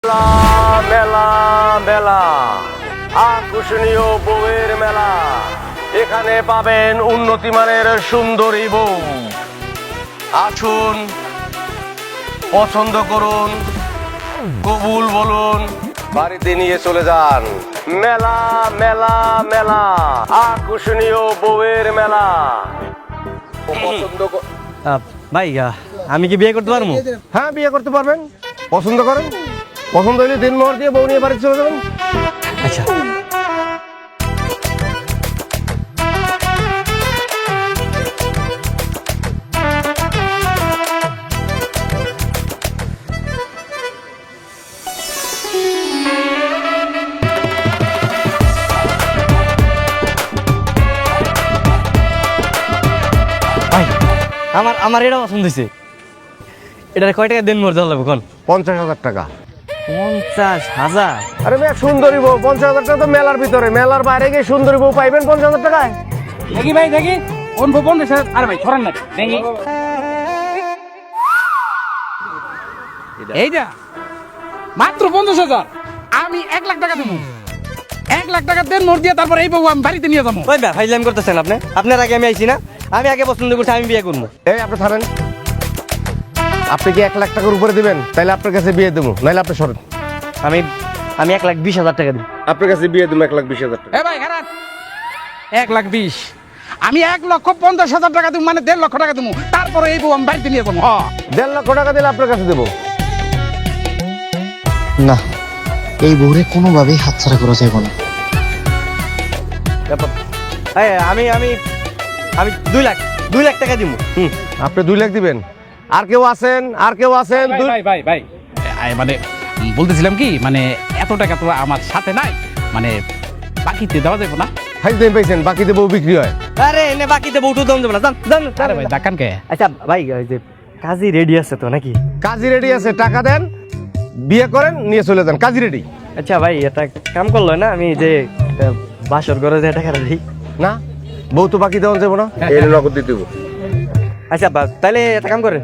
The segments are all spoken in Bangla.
মেলা মেলা মেলা আকর্ষণীয় বউয়ের মেলা। এখানে পাবেন উন্নতি মানের সুন্দরী বউ। আসুন, পছন্দ করুন, কবুল বলুন, বাড়িতে নিয়ে চলে যান। মেলা মেলা মেলা আকর্ষণীয় বউয়ের মেলা। পছন্দ ভাই আমি কি বিয়ে করতে পারবো? হ্যাঁ, বিয়ে করতে পারবেন। পছন্দ করেন, পছন্দ হলে দিন মোহর দিয়ে বউ নিয়ে বাড়িতে চলে যাবেন। আচ্ছা ভাই আমার এটা পছন্দ হয়েছে। এটা কয় টাকা দিন মোর দেওয়া লাগবে কোন? 50,000 টাকা। 50,000? আরে মেয়ে, সুন্দরী বউ 50,000 টাকা তো মেলার ভিতরে, মেলার বাইরে গিয়ে সুন্দরী বউ পাইবেন 50,000 টাকায়? দেখি ভাই দেখি কোন ভবন স্যার। আরে ভাই ছড়ান না দেখি এইটা মাত্র 50,000। আমি 1 লাখ টাকা দেবো। 1 লাখ টাকা দেন মোট দিয়ে, তারপর এই বউ আমি বাড়িতে নিয়ে যাবো। ওই ভাই ফাইজলামি করতেছেন আপনি? আপনার আগে আমি আইছি না? আমি আগে পছন্দ করছি, আমি বিয়ে করবো। এই আপনি থামেন। আপনি কি 1 লাখ টাকার উপরে দিবেন? তাহলে আপনার কাছে বিয়ে দেবো, নাহলে আপনি সরেন। আমি 1,20,000 টাকা দিই। আপনার কাছে বিয়ে দেবো 1,20,000 টাকা। এ ভাই খারাপ। 1,20,000 আমি 1,50,000 টাকা দেবো, মানে 1.5 লক্ষ টাকা দেবো। তারপরে এই বউ আমি বাড়িতে নিয়ে যাবো। 1.5 লক্ষ টাকা দিলে আপনার কাছে দেবো। না, এই বউরে কোনোভাবেই হাতছাড়া করা যাবে না। এই, আমি 2 লাখ টাকা দিব। আপনি 2 লাখ দিবেন? আর কেউ আছেন? আর কেউ আছেন? ভাই মানে বলতেছিলাম কি, মানে এত টাকা তো আমার সাথে নাই, মানে বাকিতে দেওয়া যাবে না? হাই দেন পাইছেন, বাকিতে বউ বিক্রি হয়। আরে এনে বাকিতে বউটু দম দেবো না, জান জান। আরে ভাই ডাকান কে? আচ্ছা ভাই, ওই যে কাজী রেডি আছে তো নাকি? কাজী রেডি আছে, টাকা দেন, বিয়ে করেন, নিয়ে চলে যান। কাজী রেডি। আচ্ছা ভাই, এটা কাম করলো না? আমি যে বাসর ঘরে যে টাকা দিই না, বউ তো বাকি দেওয়া যাবো না, এর নগদ দিতে দেবো। আচ্ছা তাহলে একটা কাম করেন,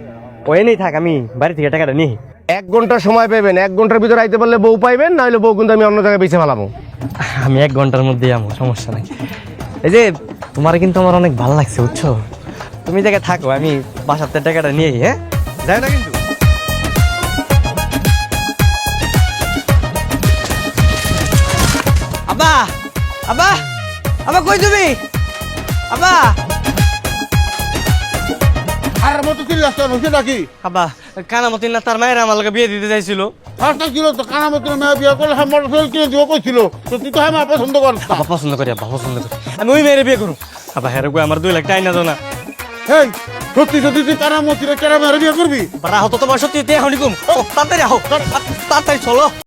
ওই নেই থাক, আমি বাড়ি থেকে টাকাটা নিই। 1 ঘন্টা সময় পাবেন। 1 ঘন্টার ভিতরে আইতে পারলে বউ পাইবেন, না হলে বউ কিন্তু আমি অন্য জায়গায় বেঁচে ফেলাবো। আমি 1 ঘন্টার মধ্যে যাবো, সমস্যা নাই। এই যে তোমার কিন্তু আমার অনেক ভালো লাগছে, বুঝছো? তুমি জায়গায় থাকো, আমি বাসাতে টাকাটা নিয়ে। হ্যাঁ, যাই না কিন্তু। আব্বা আব্বা আব্বা, কই তুমি? আব্বা আর মতো কি রাস্তা বসে নাকি? আব্বা, কানামতি না তার মায়ের আমার লগে বিয়ে দিতে চাইছিল। ফার্স্টটা ছিল তো কানামতের মেয়ে বিয়ে করলে হ্যাঁ মোটরসাইকেল কিনে দিব কইছিল, তো তুই তো হ্যাঁ মা পছন্দ করিস না। আব্বা পছন্দ করি, আব্বা পছন্দ করি, আমি ওই মেয়ের বিয়ে করুন। আব্বা হেরে কই আমার 2 লাখ টাকা না দাও না। এই সত্যি যদি তুই কানামতির কেরা মেয়ে বিয়ে করবি? রাহো তো তোমার সত্যি, এখনই কম তাড়াতাড়ি আহো, তাড়াতাড়ি চলো।